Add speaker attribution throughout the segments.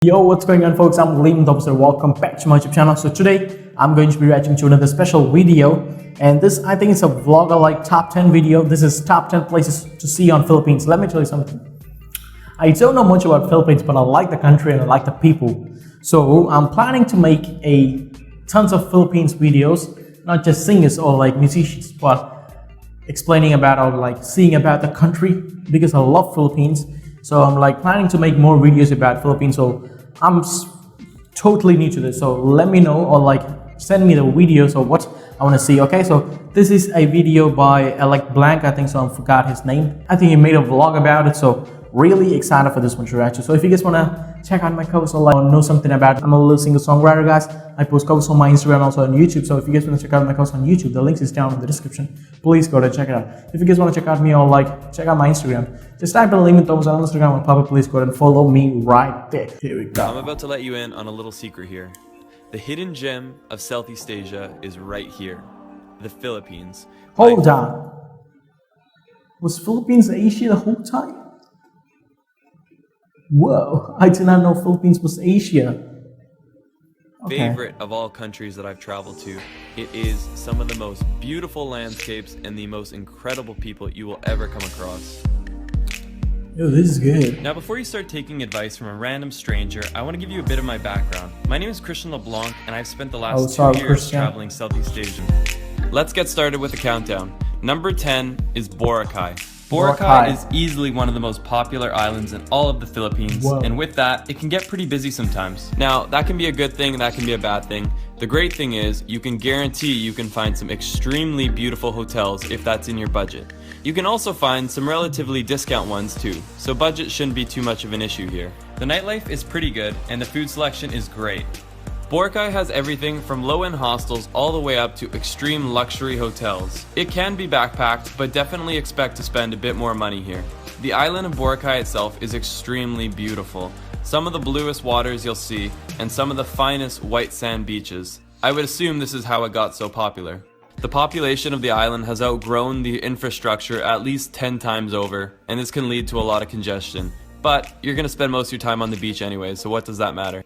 Speaker 1: Yo, what's going on folks? I'm Leeman, welcome back to my YouTube channel. So today I'm going to be reacting to another special video, and this I think it's a vlogger like top 10 video. This is top 10 places to see on Philippines. Let me tell you something. I don't know much about Philippines, but I like the country and I like the people. So I'm planning to make tons of Philippines videos, not just singers or like musicians, but explaining about or like seeing about the country, because I love Philippines. So I'm like planning to make more videos about Philippines. So I'm totally new to this. So let me know or like send me the videos or what I want to see. Okay, so this is a video by Alec Blank, I think so. I forgot his name. I think he made a vlog about it. So really excited for this one to react to. So if you guys want to check out my covers or like know something about it, I'm a little singer-songwriter, guys. I post covers on my Instagram and also on YouTube. So if you guys want to check out my covers on YouTube, the links is down in the description. Please go to check it out. If you guys want to check out me or like check out my Instagram, just type in Leeman on Instagram and pop it. Please go ahead and follow me right there. Here we go.
Speaker 2: I'm about to let you in on a little secret here. The hidden gem of Southeast Asia is right here, the Philippines.
Speaker 1: Hold on. Was Philippines Asia the whole time? Whoa, I did not know Philippines was Asia. Okay.
Speaker 2: Favorite of all countries that I've traveled to. It is some of the most beautiful landscapes and the most incredible people you will ever come across.
Speaker 1: Yo, this is good.
Speaker 2: Now, before you start taking advice from a random stranger, I want to give you a bit of my background. My name is Christian LeBlanc, and I've spent the last 2 years traveling Southeast Asia. Let's get started with the countdown. Number 10 is Boracay. Boracay is easily one of the most popular islands in all of the Philippines, and with that, it can get pretty busy sometimes. Now, that can be a good thing, that can be a bad thing. The great thing is, you can guarantee you can find some extremely beautiful hotels if that's in your budget. You can also find some relatively discount ones too, so budget shouldn't be too much of an issue here. The nightlife is pretty good, and the food selection is great. Boracay has everything from low-end hostels all the way up to extreme luxury hotels. It can be backpacked, but definitely expect to spend a bit more money here. The island of Boracay itself is extremely beautiful. Some of the bluest waters you'll see, and some of the finest white sand beaches. I would assume this is how it got so popular. The population of the island has outgrown the infrastructure at least 10 times over, and this can lead to a lot of congestion. But you're going to spend most of your time on the beach anyway, so what does that matter?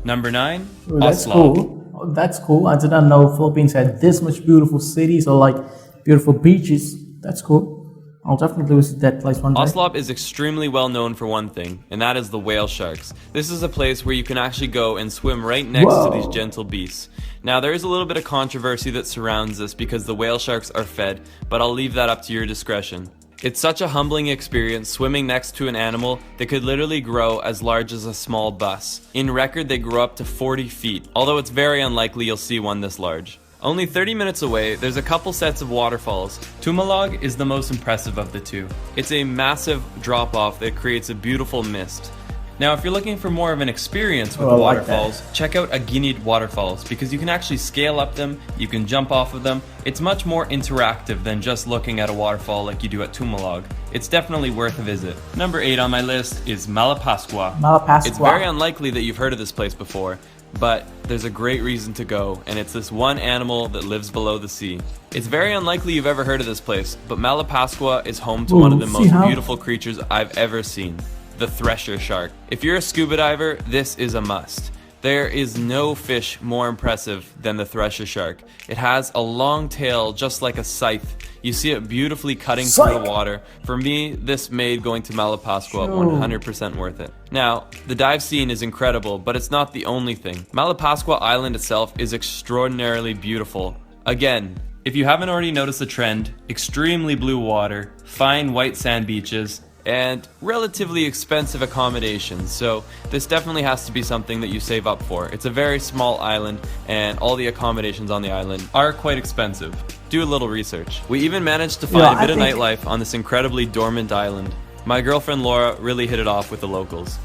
Speaker 2: Number 9,
Speaker 1: that's
Speaker 2: Oslob.
Speaker 1: Cool. Oh, that's cool. I did not know Philippines had this much beautiful cities or like beautiful beaches. That's cool. I'll definitely visit that place one day.
Speaker 2: Oslob is extremely well known for one thing, and that is the whale sharks. This is a place where you can actually go and swim right next to these gentle beasts. Now, there is a little bit of controversy that surrounds this because the whale sharks are fed, but I'll leave that up to your discretion. It's such a humbling experience swimming next to an animal that could literally grow as large as a small bus. In record, they grow up to 40 feet, although it's very unlikely you'll see one this large. Only 30 minutes away, there's a couple sets of waterfalls. Dumaguete is the most impressive of the two. It's a massive drop-off that creates a beautiful mist. Now, if you're looking for more of an experience with the waterfalls, check out Aguinid Waterfalls, because you can actually scale up them, you can jump off of them. It's much more interactive than just looking at a waterfall like you do at Dumaguete. It's definitely worth a visit. Number 8 on my list is Malapascua.
Speaker 1: Malapascua.
Speaker 2: It's very unlikely that you've heard of this place before, but there's a great reason to go, and it's this one animal that lives below the sea. It's very unlikely you've ever heard of this place, but Malapascua is home to one of the most beautiful creatures I've ever seen. The thresher shark. If you're a scuba diver, this is a must. There is no fish more impressive than the thresher shark. It has a long tail just like a scythe. You see it beautifully cutting through the water. For me, this made going to Malapascua 100% worth it. Now, the dive scene is incredible, but it's not the only thing. Malapascua Island itself is extraordinarily beautiful. Again, if you haven't already noticed the trend, extremely blue water, fine white sand beaches, and relatively expensive accommodations, so this definitely has to be something that you save up for. It's a very small island, and all the accommodations on the island are quite expensive. Do a little research. We even managed to find a bit of nightlife on this incredibly dormant island. My girlfriend Laura really hit it off with the locals.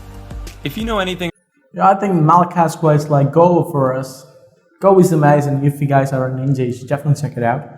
Speaker 2: If you know anything...
Speaker 1: Yeah, I think Malapascua is like Goa for us. Goa is amazing. If you guys are in India, you should definitely check it out.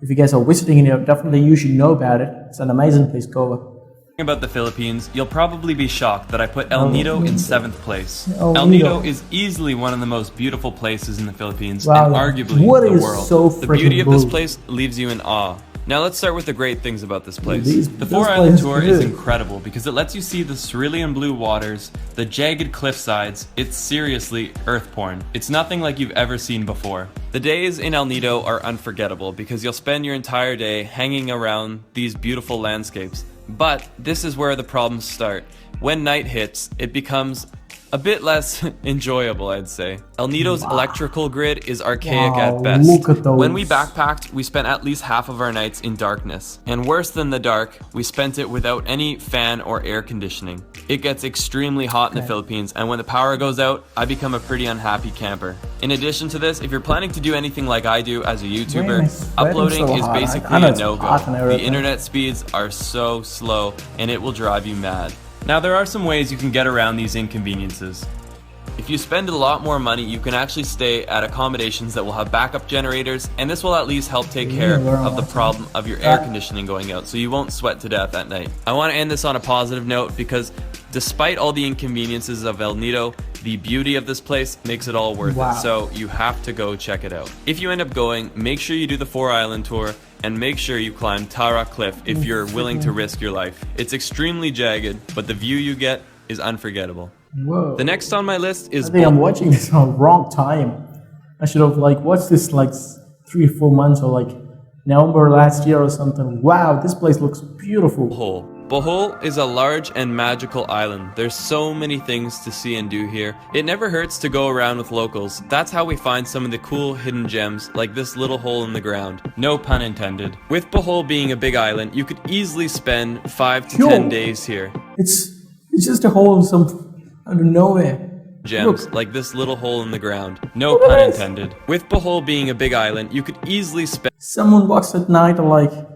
Speaker 1: If you guys are visiting India, definitely you should know about it. It's an amazing place, Goa.
Speaker 2: About the Philippines, you'll probably be shocked that I put El Nido in 7th place. El Nido is easily one of the most beautiful places in the Philippines, and arguably the world. The beauty of this place leaves you in awe. Now let's start with the great things about this place. The
Speaker 1: this
Speaker 2: 4-island
Speaker 1: place
Speaker 2: tour
Speaker 1: is
Speaker 2: is
Speaker 1: good.
Speaker 2: incredible because it lets you see the cerulean blue waters, the jagged cliff sides. It's seriously earth porn. It's nothing like you've ever seen before. The days in El Nido are unforgettable because you'll spend your entire day hanging around these beautiful landscapes. But this is where the problems start. When night hits, it becomes a bit less enjoyable, I'd say. El Nido's electrical grid is archaic at best.
Speaker 1: Look at those.
Speaker 2: When we backpacked, we spent at least half of our nights in darkness. And worse than the dark, we spent it without any fan or air conditioning. It gets extremely hot in the Philippines, and when the power goes out, I become a pretty unhappy camper. In addition to this, if you're planning to do anything like I do as a YouTuber, uploading is basically a no-go. The internet speeds are so slow, and it will drive you mad. Now there are some ways you can get around these inconveniences. If you spend a lot more money, you can actually stay at accommodations that will have backup generators, and this will at least help take care of the problem of your air conditioning going out, so you won't sweat to death at night. I want to end this on a positive note because despite all the inconveniences of El Nido, the beauty of this place makes it all worth it, so you have to go check it out. If you end up going, make sure you do the 4-island tour, and make sure you climb Tara Cliff if you're willing to risk your life. It's extremely jagged, but the view you get is unforgettable.
Speaker 1: Whoa.
Speaker 2: The next on my list is
Speaker 1: I think I'm watching this on the wrong time. I should have watched this 3 or 4 months or November last year or something. Wow, this place looks beautiful.
Speaker 2: Bohol. Bohol is a large and magical island. There's so many things to see and do here. It never hurts to go around with locals. That's how we find some of the cool hidden gems, like this little hole in the ground. No pun intended. With Bohol being a big island, you could easily spend 5 to 10 days here.
Speaker 1: It's just a hole in some out of nowhere.
Speaker 2: Gems, like this little hole in the ground. No pun intended. With Bohol being a big island, you could easily spend...
Speaker 1: Someone walks at night or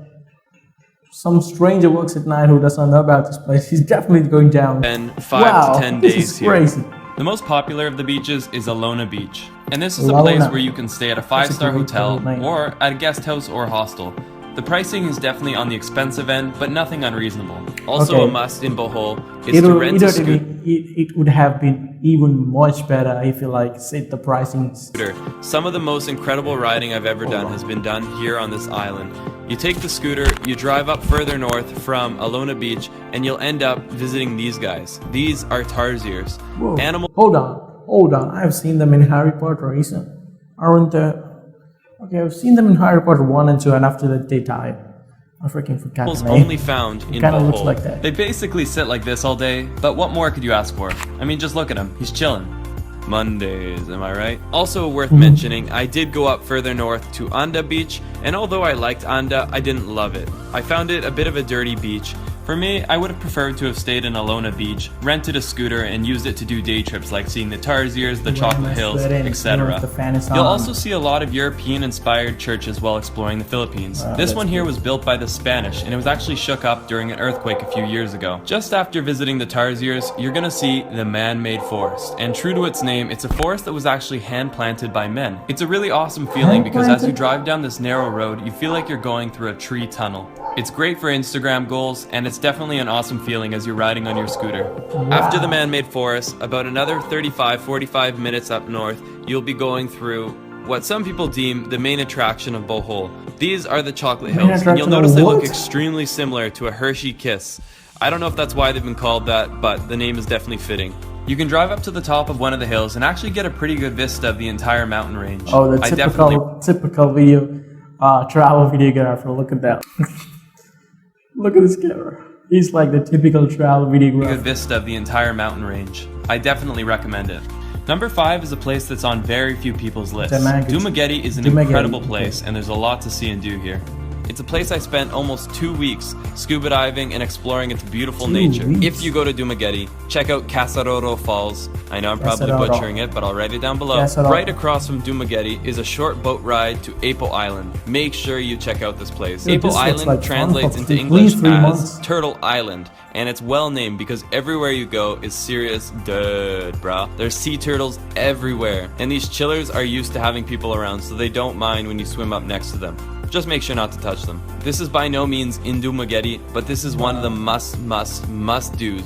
Speaker 1: some stranger works at night who doesn't know about this place. He's definitely going down.
Speaker 2: And 5 to 10 days
Speaker 1: this is
Speaker 2: here.
Speaker 1: Crazy.
Speaker 2: The most popular of the beaches is Alona Beach. And this is a place where you can stay at a 5-star hotel or at a guest house or hostel. The pricing is definitely on the expensive end, but nothing unreasonable. Also a must in Bohol is to rent a scooter.
Speaker 1: It would have been even much better if you set the pricing.
Speaker 2: Some of the most incredible riding I've ever done has been done here on this island. You take the scooter, you drive up further north from Alona Beach, and you'll end up visiting these guys. These are tarsiers.
Speaker 1: Hold on. I've seen them in Harry Potter, aren't they? Okay, I've seen them in Harry Potter 1 and 2, and after that they died. I freaking forgot the name.
Speaker 2: Only found in
Speaker 1: Bohol.
Speaker 2: Bohol.
Speaker 1: Looks like that.
Speaker 2: They basically sit like this all day, but what more could you ask for? I mean, just look at him. He's chilling. Mondays, am I right? Also worth mentioning, I did go up further north to Anda Beach, and although I liked Anda, I didn't love it. I found it a bit of a dirty beach. For me, I would have preferred to have stayed in Alona Beach, rented a scooter, and used it to do day trips like seeing the Tarsiers, the Chocolate Hills, etc. You'll also see a lot of European-inspired churches while exploring the Philippines. This one here was built by the Spanish, and it was actually shook up during an earthquake a few years ago. Just after visiting the Tarsiers, you're gonna see the man-made forest. And true to its name, it's a forest that was actually hand-planted by men. It's a really awesome feeling because as you drive down this narrow road, you feel like you're going through a tree tunnel. It's great for Instagram goals, and it's definitely an awesome feeling as you're riding on your scooter. After the man-made forest, about another 35-45 minutes up north, you'll be going through what some people deem the main attraction of Bohol. These are the Chocolate Hills, and you'll notice they look extremely similar to a Hershey Kiss. I don't know if that's why they've been called that, but the name is definitely fitting. You can drive up to the top of one of the hills and actually get a pretty good vista of the entire mountain range.
Speaker 1: Oh, the typical video, travel videographer, look at that. Look at this camera. He's like the typical travel videographer.
Speaker 2: Good vista of the entire mountain range. I definitely recommend it. Number 5 is a place that's on very few people's lists. Dumaguete is an incredible place, and there's a lot to see and do here. It's a place I spent almost 2 weeks scuba diving and exploring its beautiful nature. If you go to Dumaguete, check out Casaroro Falls. I know I'm probably butchering it, but I'll write it down below. Right across from Dumaguete is a short boat ride to Apo Island. Make sure you check out this place. Apo Island translates into English as Turtle Island, and it's well named because everywhere you go is serious dude, brah. There's sea turtles everywhere, and these chillers are used to having people around, so they don't mind when you swim up next to them. just make sure not to touch them. This is by no means in Dumaguete, but this is one of the must-dos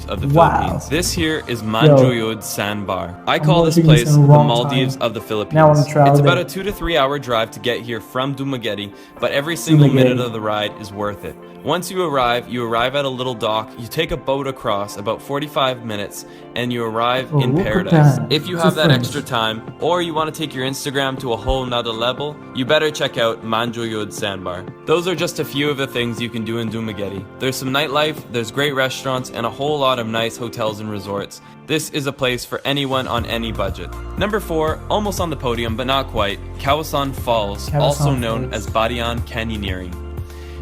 Speaker 2: of the Philippines. This here is Manjoyod Sandbar. I call this place the Maldives of the Philippines. It's about a 2 to 3 hour drive to get here from Dumaguete, but every single minute of the ride is worth it. Once you arrive at a little dock, you take a boat across about 45 minutes, and you arrive in paradise. If you have that extra time, or you want to take your Instagram to a whole nother level, you better check out Manjoyod Sandbar. Those are just a few of the things you can do in Dumaguete. There's some nightlife, there's great restaurants, and a whole lot of nice hotels and resorts. This is a place for anyone on any budget. Number 4, almost on the podium, but not quite, Kawasan Falls, also known as Badian canyoneering.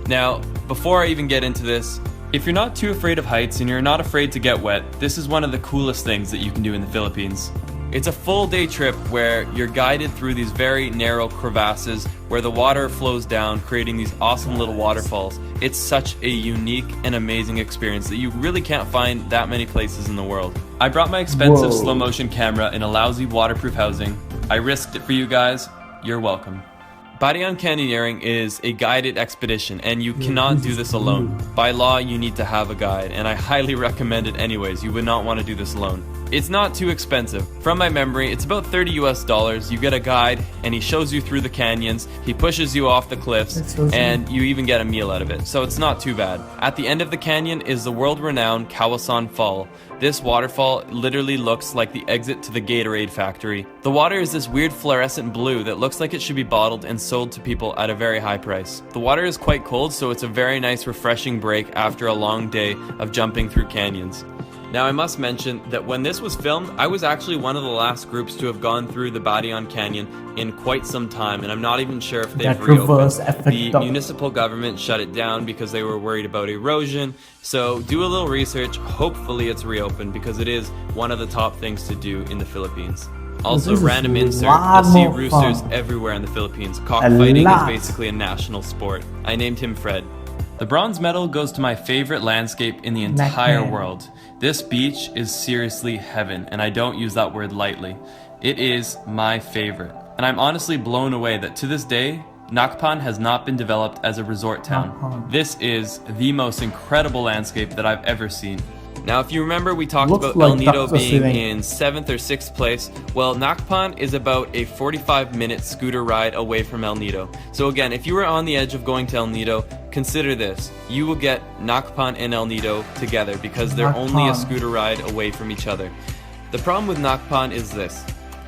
Speaker 2: Now, before I even get into this, if you're not too afraid of heights and you're not afraid to get wet, this is one of the coolest things that you can do in the Philippines. It's a full day trip where you're guided through these very narrow crevasses where the water flows down, creating these awesome little waterfalls. It's such a unique and amazing experience that you really can't find that many places in the world. I brought my expensive slow motion camera in a lousy waterproof housing. I risked it for you guys. You're welcome. Badian canyoneering is a guided expedition, and you cannot do this alone. By law, you need to have a guide, and I highly recommend it anyways. You would not want to do this alone. It's not too expensive. From my memory, it's about $30 US. You get a guide, and he shows you through the canyons, he pushes you off the cliffs, and you even get a meal out of it, so it's not too bad. At the end of the canyon is the world-renowned Kawasan Fall. This waterfall literally looks like the exit to the Gatorade factory. The water is this weird fluorescent blue that looks like it should be bottled and sold to people at a very high price. The water is quite cold, so it's a very nice refreshing break after a long day of jumping through canyons. Now, I must mention that when this was filmed, I was actually one of the last groups to have gone through the Badian Canyon in quite some time, and I'm not even sure if they've reopened. The municipal government shut it down because they were worried about erosion, so do a little research. Hopefully it's reopened because it is one of the top things to do in the Philippines. Also, random insert, you'll see roosters everywhere in the Philippines. Cockfighting is basically a national sport. I named him Fred. The bronze medal goes to my favorite landscape in the entire world. This beach is seriously heaven, and I don't use that word lightly. It is my favorite, and I'm honestly blown away that to this day, Nacpan has not been developed as a resort town. This is the most incredible landscape that I've ever seen. Now, if you remember, we talked about El Nido being in 7th or 6th place. Well, Nacpan is about a 45-minute scooter ride away from El Nido. So again, if you were on the edge of going to El Nido, consider this. You will get Nacpan and El Nido together because they're only a scooter ride away from each other. The problem with Nacpan is this.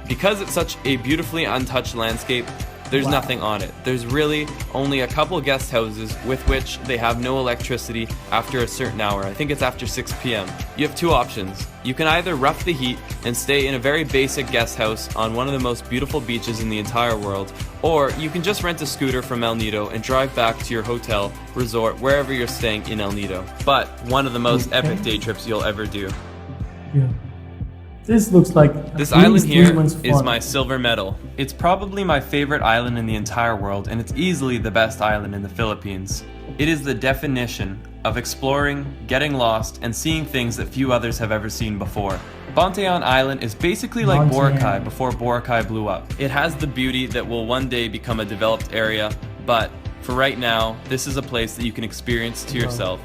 Speaker 2: Because it's such a beautifully untouched landscape, there's nothing on it. There's really only a couple guest houses with which they have no electricity after a certain hour. I think it's after 6 p.m. You have two options. You can either rough the heat and stay in a very basic guest house on one of the most beautiful beaches in the entire world, or you can just rent a scooter from El Nido and drive back to your hotel, resort, wherever you're staying in El Nido. But one of the most epic day trips you'll ever do.
Speaker 1: Yeah. This looks like
Speaker 2: this island here is my silver medal. It's probably my favorite island in the entire world, and it's easily the best island in the Philippines. It is the definition of exploring, getting lost, and seeing things that few others have ever seen before. Bantayan Island is basically like Boracay before Boracay blew up. It has the beauty that will one day become a developed area, but for right now, this is a place that you can experience to yourself.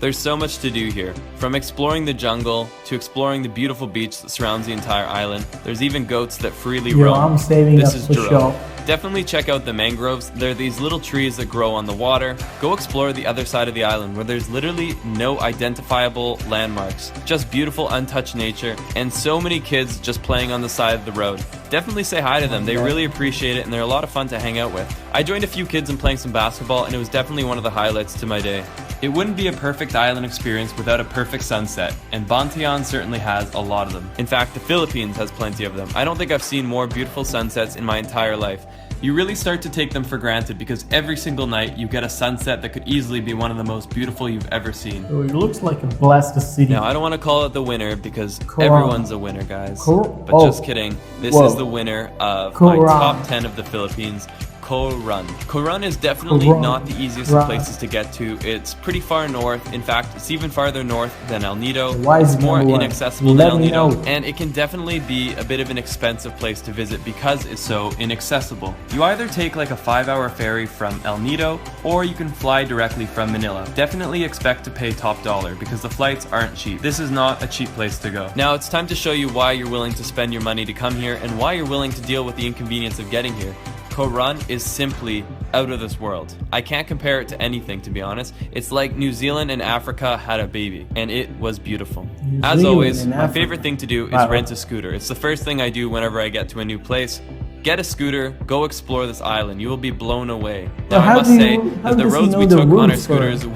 Speaker 2: There's so much to do here, from exploring the jungle to exploring the beautiful beach that surrounds the entire island. There's even goats that freely roam. This is Coron. Definitely check out the mangroves. They're these little trees that grow on the water. Go explore the other side of the island where there's literally no identifiable landmarks. Just beautiful untouched nature and so many kids just playing on the side of the road. Definitely say hi to them. They really appreciate it and they're a lot of fun to hang out with. I joined a few kids in playing some basketball and it was definitely one of the highlights to my day. It wouldn't be a perfect island experience without a perfect sunset, and Bantayan certainly has a lot of them. In fact, the Philippines has plenty of them. I don't think I've seen more beautiful sunsets in my entire life. You really start to take them for granted because every single night you get a sunset that could easily be one of the most beautiful you've ever seen.
Speaker 1: Oh, it looks like a blasted city.
Speaker 2: Now, I don't want to call it the winner because everyone's a winner, guys. But just kidding. This is the winner of my top 10 of the Philippines. Coron. Coron is definitely not the easiest of places to get to. It's pretty far north. In fact, it's even farther north than El Nido. It's more inaccessible than El Nido, and it can definitely be a bit of an expensive place to visit because it's so inaccessible. You either take like a 5-hour ferry from El Nido, or you can fly directly from Manila. Definitely expect to pay top dollar because the flights aren't cheap. This is not a cheap place to go. Now it's time to show you why you're willing to spend your money to come here and why you're willing to deal with the inconvenience of getting here. Coron is simply out of this world. I can't compare it to anything, to be honest. It's like New Zealand and Africa had a baby, and it was beautiful. As always, my favorite thing to do is rent a scooter. It's the first thing I do whenever I get to a new place. Get a scooter, go explore this island. You will be blown away. Now I must say that the roads we took on our scooters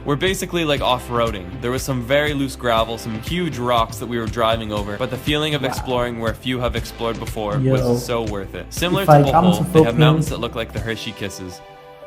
Speaker 2: were basically like off-roading. There was some very loose gravel, some huge rocks that we were driving over, but the feeling of exploring where few have explored before was so worth it. Similar to Bohol, they have mountains that look like the Hershey Kisses.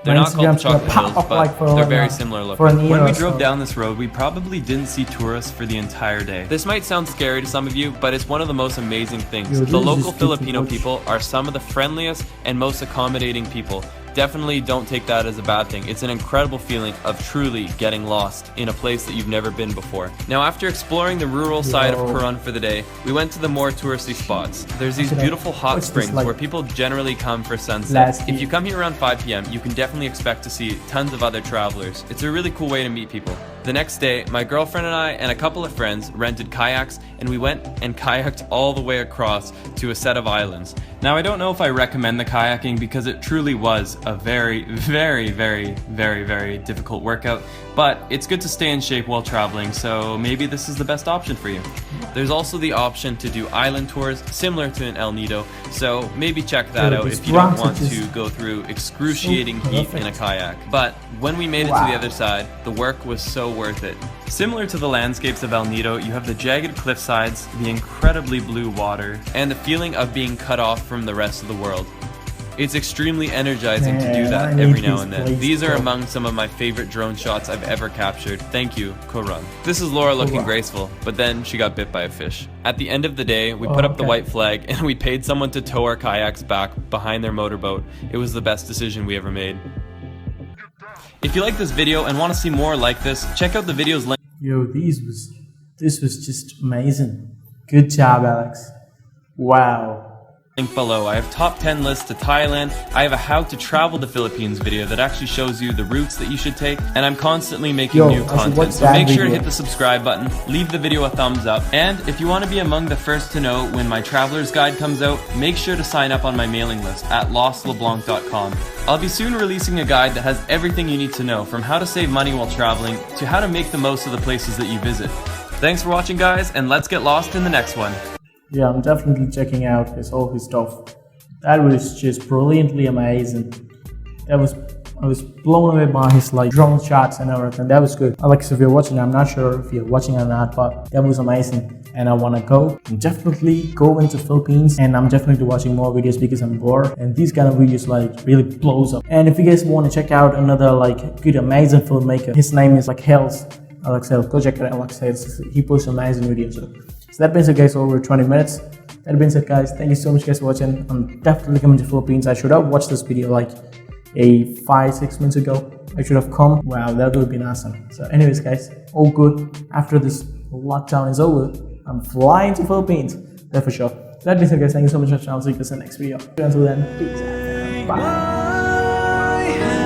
Speaker 2: They're not called the Chocolate Hills, but they're very similar looking. When we drove down this road, we probably didn't see tourists for the entire day. This might sound scary to some of you, but it's one of the most amazing things. The local Filipino people are some of the friendliest and most accommodating people. Definitely don't take that as a bad thing. It's an incredible feeling of truly getting lost in a place that you've never been before. Now, after exploring the rural side of Coron for the day, we went to the more touristy spots. There's these beautiful hot springs where people generally come for sunset. If you come here around 5 p.m., you can definitely expect to see tons of other travelers. It's a really cool way to meet people. The next day, my girlfriend and I and a couple of friends rented kayaks, and we went and kayaked all the way across to a set of islands. Now, I don't know if I recommend the kayaking because it truly was a very, very, very, very, very difficult workout, but it's good to stay in shape while traveling, so maybe this is the best option for you. There's also the option to do island tours similar to an El Nido, so maybe check that out if you don't want to go through excruciating heat in a kayak. But when we made it to the other side, the work was so worth it. Similar to the landscapes of El Nido, you have the jagged cliff sides, the incredibly blue water, and the feeling of being cut off from the rest of the world. It's extremely energizing to do that every now and then. These are among some of my favorite drone shots I've ever captured. Thank you, Coron. This is Laura looking graceful, but then she got bit by a fish. At the end of the day, we put up the white flag and we paid someone to tow our kayaks back behind their motorboat. It was the best decision we ever made. If you like this video and want to see more like this, check out the videos linked.
Speaker 1: Yo, this was just amazing. Good job, Alex. Wow.
Speaker 2: Link below. I have top 10 lists to Thailand. I have a how to travel the Philippines video that actually shows you the routes that you should take, and I'm constantly making new content, so make sure to hit the subscribe button, leave the video a thumbs up, and if you want to be among the first to know when my traveler's guide comes out, make sure to sign up on my mailing list at lostleblanc.com. I'll be soon releasing a guide that has everything you need to know, from how to save money while traveling to how to make the most of the places that you visit. Thanks for watching, guys, and let's get lost in the next one.
Speaker 1: Yeah, I'm definitely checking out all his stuff. That was just brilliantly amazing. I was blown away by his like drone shots and everything. That was good. Alex, if you're watching, I'm not sure if you're watching or not, but that was amazing. And I want to go and definitely go into Philippines, and I'm definitely watching more videos because I'm bored, and these kind of videos like really blows up. And if you guys want to check out another like good amazing filmmaker, his name is like Alex Hales. Go check out Alex Hales. He posts amazing videos. So that being said, guys, over 20 minutes. That being said, guys, thank you so much, guys, for watching. I'm definitely coming to Philippines. I should have watched this video like 5-6 months ago. I should have come. Wow, that would have been awesome. So anyways, guys, all good. After this lockdown is over, I'm flying to Philippines. That's for sure. So that being said, guys, thank you so much for watching. I'll see you guys in the next video. Until then, peace out. Bye.